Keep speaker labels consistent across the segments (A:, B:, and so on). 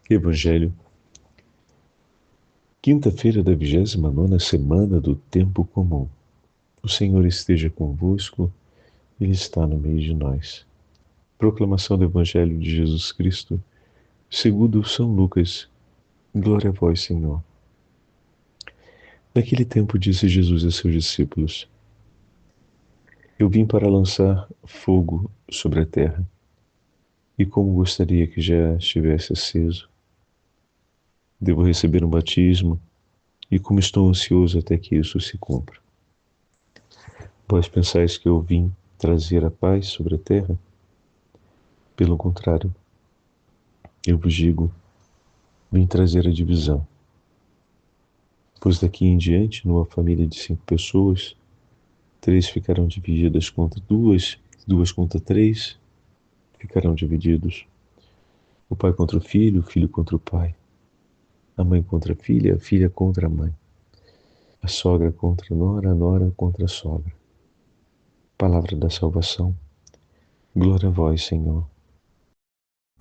A: Evangelho, quinta-feira da 29ª semana do Tempo Comum. O Senhor esteja convosco, Ele está no meio de nós. Proclamação do Evangelho de Jesus Cristo, segundo São Lucas. Glória a vós, Senhor. Naquele tempo disse Jesus a seus discípulos: Eu vim para lançar fogo sobre a terra, e como gostaria que já estivesse aceso. Devo receber um batismo, e como estou ansioso até que isso se cumpra. Vós pensais que eu vim trazer a paz sobre a terra? Pelo contrário, eu vos digo, vim trazer a divisão. Pois daqui em diante, numa família de 5 pessoas, 3 ficarão divididas contra 2, 2 contra 3 ficarão divididos. O pai contra o filho contra o pai, a mãe contra a filha contra a mãe, a sogra contra a nora contra a sogra. Palavra da salvação. Glória a vós, Senhor.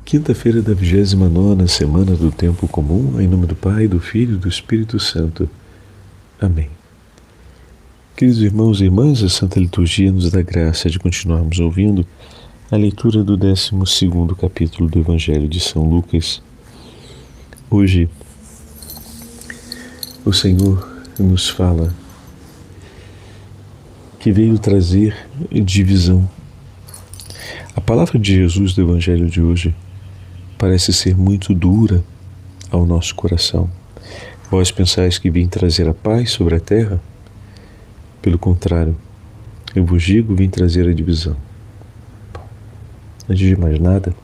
A: Quinta-feira da 29ª semana do Tempo Comum, em nome do Pai, do Filho e do Espírito Santo. Amém. Queridos irmãos e irmãs, a Santa Liturgia nos dá graça de continuarmos ouvindo a leitura do 12º capítulo do Evangelho de São Lucas. Hoje, o Senhor nos fala que veio trazer divisão. A palavra de Jesus do Evangelho de hoje parece ser muito dura ao nosso coração. Vós pensais que vim trazer a paz sobre a terra? Pelo contrário, eu vos digo, vim trazer a divisão. Antes de mais nada,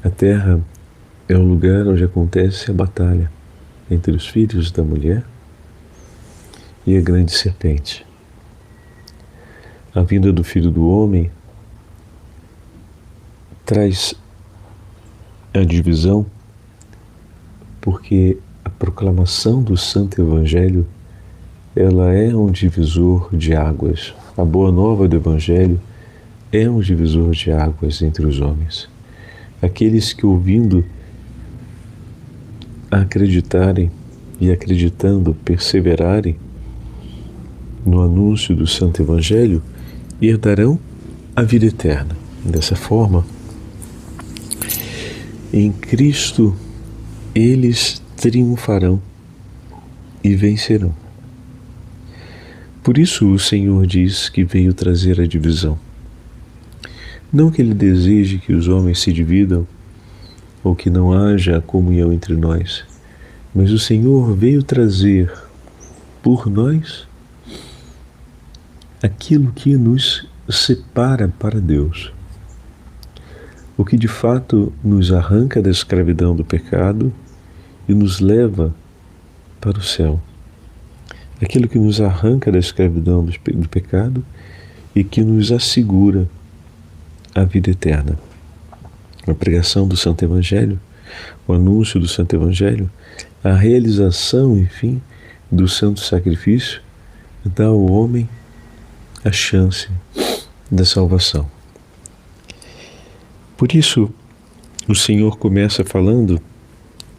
A: a terra é o lugar onde acontece a batalha entre os filhos da mulher e a grande serpente. A vinda do Filho do Homem traz a divisão porque a proclamação do Santo Evangelho, ela é um divisor de águas. A boa nova do Evangelho é um divisor de águas entre os homens. Aqueles que, ouvindo, acreditarem e acreditando, perseverarem no anúncio do Santo Evangelho, herdarão a vida eterna. Dessa forma, em Cristo, eles triunfarão e vencerão. Por isso o Senhor diz que veio trazer a divisão. Não que Ele deseje que os homens se dividam ou que não haja comunhão entre nós, mas o Senhor veio trazer por nós aquilo que nos separa para Deus. O que de fato nos arranca da escravidão do pecado e nos leva para o céu. Aquilo que nos arranca da escravidão do pecado e que nos assegura a vida eterna. A pregação do Santo Evangelho, o anúncio do Santo Evangelho, a realização, enfim, do santo sacrifício, dá ao homem a chance da salvação. Por isso, o Senhor começa falando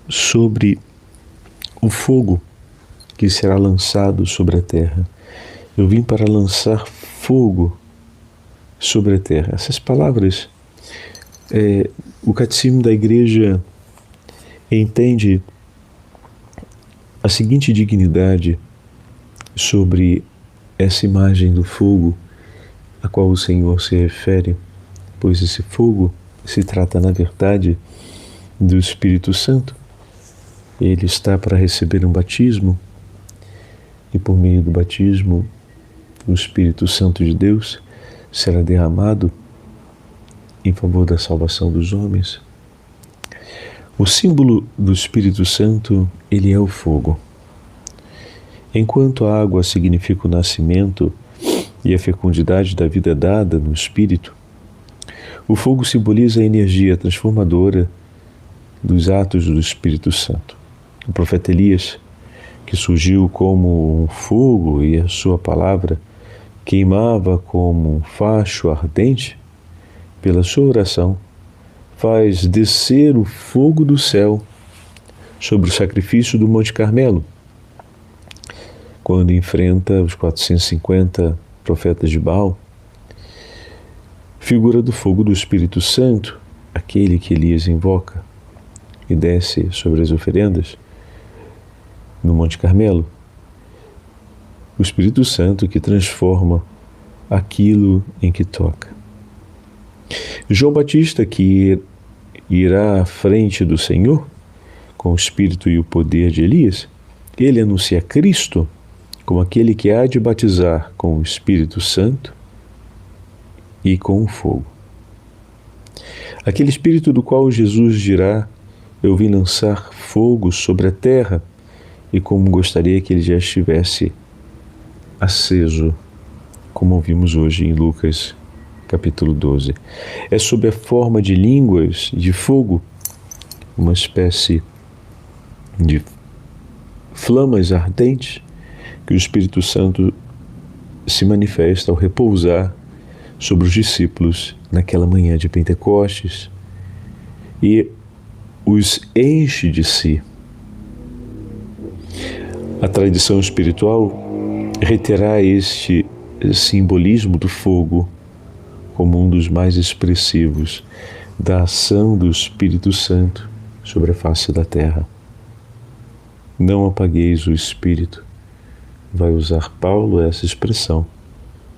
A: sobre o fogo que será lançado sobre a terra. Eu vim para lançar fogo sobre a terra. Essas palavras, o Catecismo da Igreja entende a seguinte dignidade sobre essa imagem do fogo a qual o Senhor se refere, pois esse fogo se trata, na verdade, do Espírito Santo. Ele está para receber um batismo e, por meio do batismo, o Espírito Santo de Deus será derramado em favor da salvação dos homens. O símbolo do Espírito Santo, ele é o fogo. Enquanto a água significa o nascimento e a fecundidade da vida dada no Espírito, o fogo simboliza a energia transformadora dos atos do Espírito Santo. O profeta Elias, que surgiu como um fogo e a sua palavra queimava como um facho ardente, pela sua oração faz descer o fogo do céu sobre o sacrifício do Monte Carmelo, quando enfrenta os 450 profetas de Baal, figura do fogo do Espírito Santo, aquele que Elias invoca e desce sobre as oferendas no Monte Carmelo. O Espírito Santo que transforma aquilo em que toca. João Batista, que irá à frente do Senhor com o espírito e o poder de Elias, ele anuncia Cristo como aquele que há de batizar com o Espírito Santo e com o fogo. Aquele Espírito do qual Jesus dirá: eu vim lançar fogo sobre a terra, e como gostaria que ele já estivesse aceso, como ouvimos hoje em Lucas capítulo 12. É sob a forma de línguas de fogo, uma espécie de flamas ardentes, que o Espírito Santo se manifesta ao repousar sobre os discípulos naquela manhã de Pentecostes e os enche de si. A tradição espiritual reiterará este simbolismo do fogo como um dos mais expressivos da ação do Espírito Santo sobre a face da terra. Não apagueis o Espírito. Vai usar Paulo essa expressão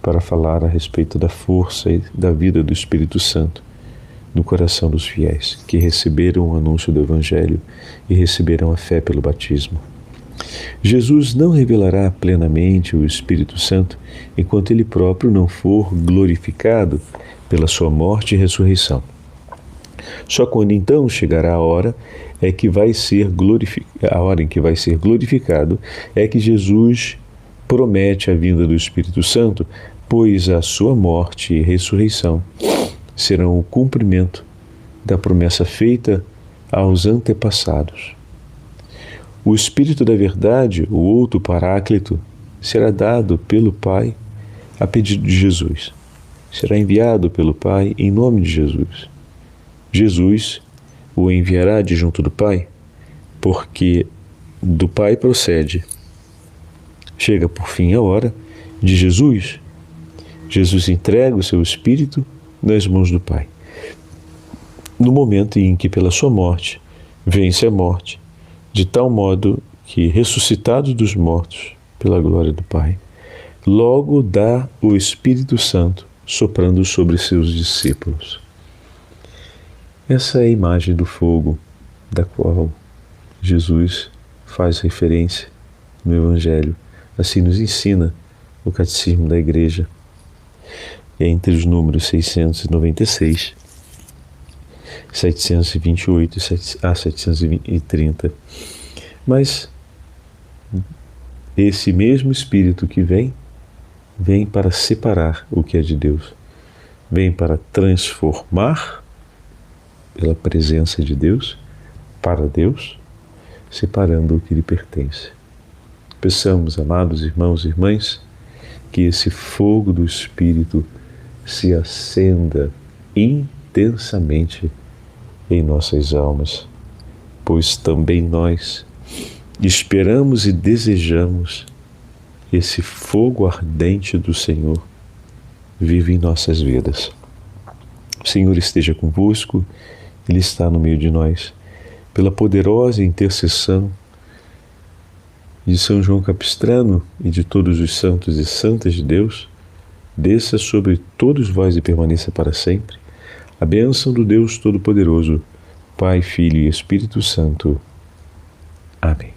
A: para falar a respeito da força e da vida do Espírito Santo no coração dos fiéis, que receberam o anúncio do Evangelho e receberam a fé pelo batismo. Jesus não revelará plenamente o Espírito Santo enquanto ele próprio não for glorificado pela sua morte e ressurreição. Só quando então chegará a hora em que vai ser glorificado é que Jesus promete a vinda do Espírito Santo, pois a sua morte e ressurreição serão o cumprimento da promessa feita aos antepassados. O Espírito da Verdade, o outro Paráclito, será dado pelo Pai a pedido de Jesus. Será enviado pelo Pai em nome de Jesus. Jesus o enviará de junto do Pai, porque do Pai procede. Chega por fim a hora de Jesus. Jesus entrega o seu Espírito nas mãos do Pai. No momento em que, pela sua morte, vence a morte, de tal modo que, ressuscitado dos mortos pela glória do Pai, logo dá o Espírito Santo soprando sobre seus discípulos. Essa é a imagem do fogo da qual Jesus faz referência no Evangelho. Assim nos ensina o Catecismo da Igreja, entre os números 696, 728 a 730. Mas esse mesmo Espírito que vem para separar o que é de Deus, vem para transformar pela presença de Deus, para Deus, separando o que lhe pertence. Peçamos, amados irmãos e irmãs, que esse fogo do Espírito se acenda intensamente em nossas almas, pois também nós esperamos e desejamos esse fogo ardente do Senhor vive em nossas vidas. O Senhor esteja convosco, Ele está no meio de nós. Pela poderosa intercessão de São João Capistrano e de todos os santos e santas de Deus, desça sobre todos vós e permaneça para sempre a bênção do Deus Todo-Poderoso, Pai, Filho e Espírito Santo. Amém.